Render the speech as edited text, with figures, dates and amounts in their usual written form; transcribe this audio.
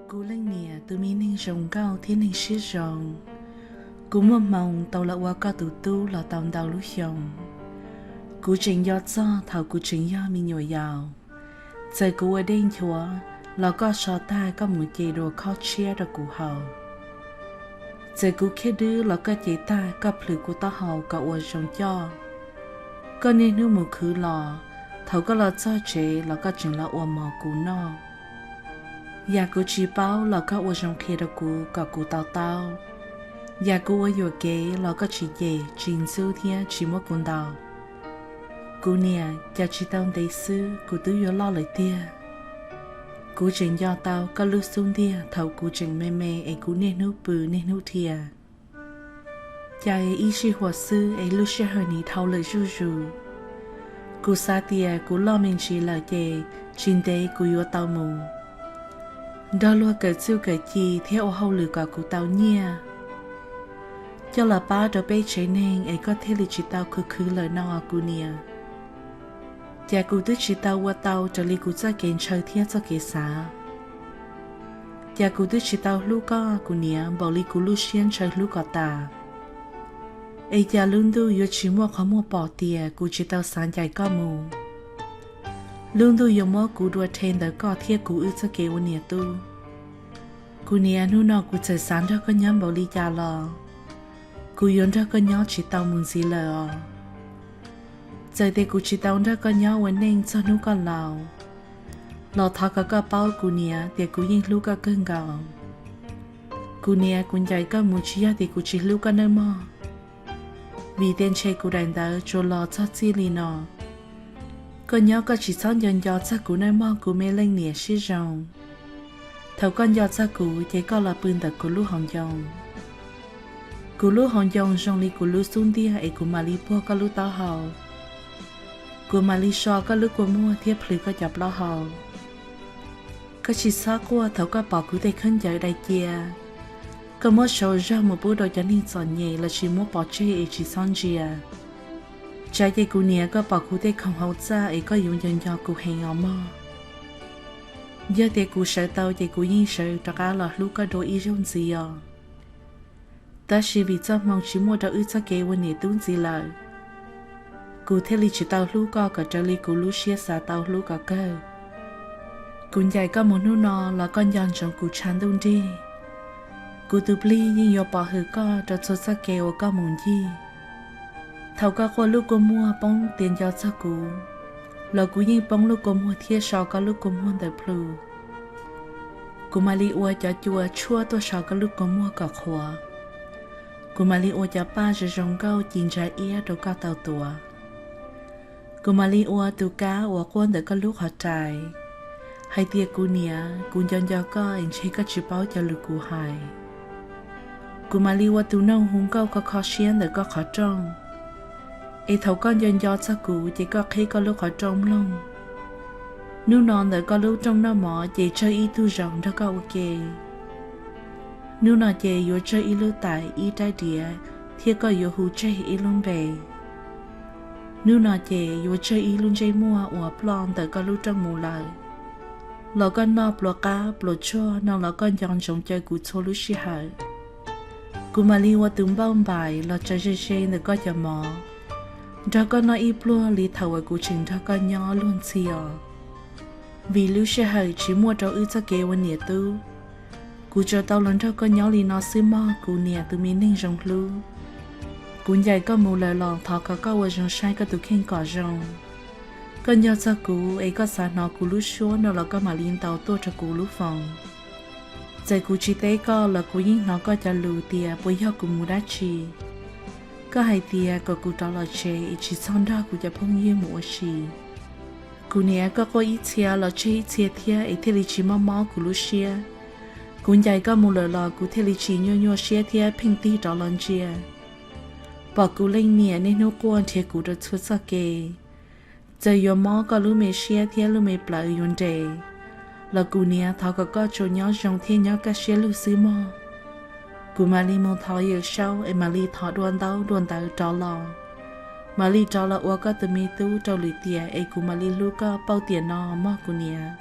Cú lên nè từ mi ninh rồng cao thiên ninh xí rồng. Cú mơ mộng tàu là qua cao tù tu là tàu đào lũ dòng. Cú trình do cho thảo cú trình do mi nhồi giàu. Trời cú ở đây chúa là có sò tai có một chế đồ khó chia được cú hầu. Trời cú kia đứa là có chế tai có phử cú ta hầu có ở rồng cho. Có nên nếu một khứ lò thảo có là cho chế là có chừng là ở mò cú no. Nhà cú chỉ bao là có ở trong kia đó cú có cú tao tao. Nhà cú ở dưới kế là có chỉ dễ trình sư thiên chỉ một con đào. Cú nè cha chỉ tao đầy sư cú tứ yếu lo lời tia. Cú trình do tao có lưu xuống tia thầu cú trình mê mê ấy cú nên hữu bự nên hữu thìa. Cha ấy ý sĩ hòa sư ấy lưu sẽ hơi ní thao lời ru ru. Cú xa tia cú lo mình chỉ lời dễ trình tế cú yếu tao mù. Đó luôn kể chiêu kể chi theo hậu lửa cả của tao nha. Cho là ba đứa bé chế nên ấy có thể là chỉ tao khứ lời nào à cô nè. Cha cô tức chỉ tao qua tao trở lại cô cho kén chơi thiết cho kẻ xá. Cha cô tức chỉ tao lúc có cô nè bảo lý cô lúc xuyên chơi lúc có ta. Ấy cha luôn đu yếu chỉ mua khó mua bỏ tiền cô chỉ tao sáng chạy có mù. Luôn tu dùng mơ cú đua thêm tới có thiết cú ư cho kế nè tu. Cú nè nu nọ cú trời sáng cho có nhóm bảo lý cha lò. Cú yếm cho có nhóm chỉ tao mừng gì lờ. Giờ thì cú chỉ tao cho có nhóm vấn nên cho nu con lào. Lò thọ có bao cú nè thì cú yên lưu có cơn gạo. Cú nè cú chạy có một chia thì cú chỉ lưu có nơi mò. Vì tên chơi cú đánh đỡ cho lò cho chi lì nọ. Con nhỏ có chỉ son dần dò cha cú nơi mò cú mê lên nè xí rồng. Thầu con dò cha cú chỉ có là bươn tật cú lú hòn dòng. Cú lú hòn dòng rong li cú lú xuống tia ấy cú mà li po có lú tao hầu. Cú mà li so có lú cú mua thiếp lư có chập lo hầu. Có chỉ xa qua thầu có bỏ cú tay khấn dạy đại chia. Có mất sầu ra một bữa đôi cho nên giòn nhẹ là chỉ muốn bỏ chơi ấy chỉ son chia. Trái cây cú nè có bảo cú tê không hậu ra ấy có dùng dần cho cú hẹn ở mò. Giờ tê cú sợ tao tê cú yên sợ cho cả là lúc có đôi ý rong gì à. Ta chỉ vì cho mong chỉ mua đồ ư cho kế vấn đề tốn gì lợi. Cú thế li chỉ tao lúc có cả trở li cú lúc xia xa tao lúc có cơ. Cú dạy có một nụ nọ là con dần trong cú chán đông đi. Cú tụp li nhưng yếu bỏ hư có cho cho cho kế ở có mong gì. Thầu có qua lúc cô mua bóng tiền cho cha cú, là cú nhìn bóng lúc cô mua thiết sò có lúc cô mua tại plu. Cú mà li ua cho chua tôi sò có lúc cô mua cả khóa. Cú mà li ua cho ba rồi rong câu chín trái ia đâu có tàu tua. Cú mà li ua tu cá ua quân để có lúc họ trái. Hay tia cú nia cú dọn cho có anh chỉ có chữ báo cho lực cú hài. Cú mà li ua tu nông hung câu có khó xuyên để có khó trong. Ấy thấu con dần dò cho cú chỉ có khi có lúc họ trông lông. Nếu non đợi có lúc trong nó mỏ chỉ chơi ý tu rộng đó có ok. Nếu nó chỉ yếu chơi ý lưu tại ý trái địa thì có yếu hữu chơi ý luôn về. Nếu nó chỉ yếu chơi ý luôn chơi mua ở plon đợi có lúc trong mù lại. Lỡ con nọ blo cá blo chua nó là con dọn trong chơi cú chua lúc xí hại. Cú mà li qua từng bao bài là chơi được có cho mỏ. Đó con nói ít lúa lý thầu ở cụ trình đó con nhỏ luôn xìa. Vì lưu sẽ hơi chỉ mua trâu ư cho kế vấn nè tu. Cụ cho tao lần đó con nhỏ lý nó xứ mò cụ nè từ mình ninh rong lưu. Cụ dạy có mù lời lòng thọ có ở rong sai có tụ khen cỏ rong. Con nhỏ cho cụ ấy có xa nó cụ lưu xuống nó là có mà liên tàu tốt cho cụ lưu phòng. Dạy cụ chỉ tế có là cụ nhìn nó có cho lưu tìa bởi do cụ mù đá trì. Có hai tia có cụ đó là chế chỉ xong đó cụจะphong nhiêu một gì. Cụ nè có ít tia là chế ít tia ấy thì chỉ mò cụ lúc xia. Cụ dạy có một lời là cụ thì chỉ nhô xia tia pin tí đó lần chia. Bỏ cụ lên nè nên nó quan thì cụ được xuất sắc kề. Giờ yo mò có lúc mày xia tia lúc mày blại yun đề. Là cụ nè thọ có chỗ nhỏ trong thiên nhỏ cái xia lúc xứ mò. Cú mà li mong thọ yêu sau em mà li thọ đuôn tàu trò lò. Mà li trò lò ua có từ mi tu trò lì tìa ấy cú mà li lu có bao tiền nó mò cú nè.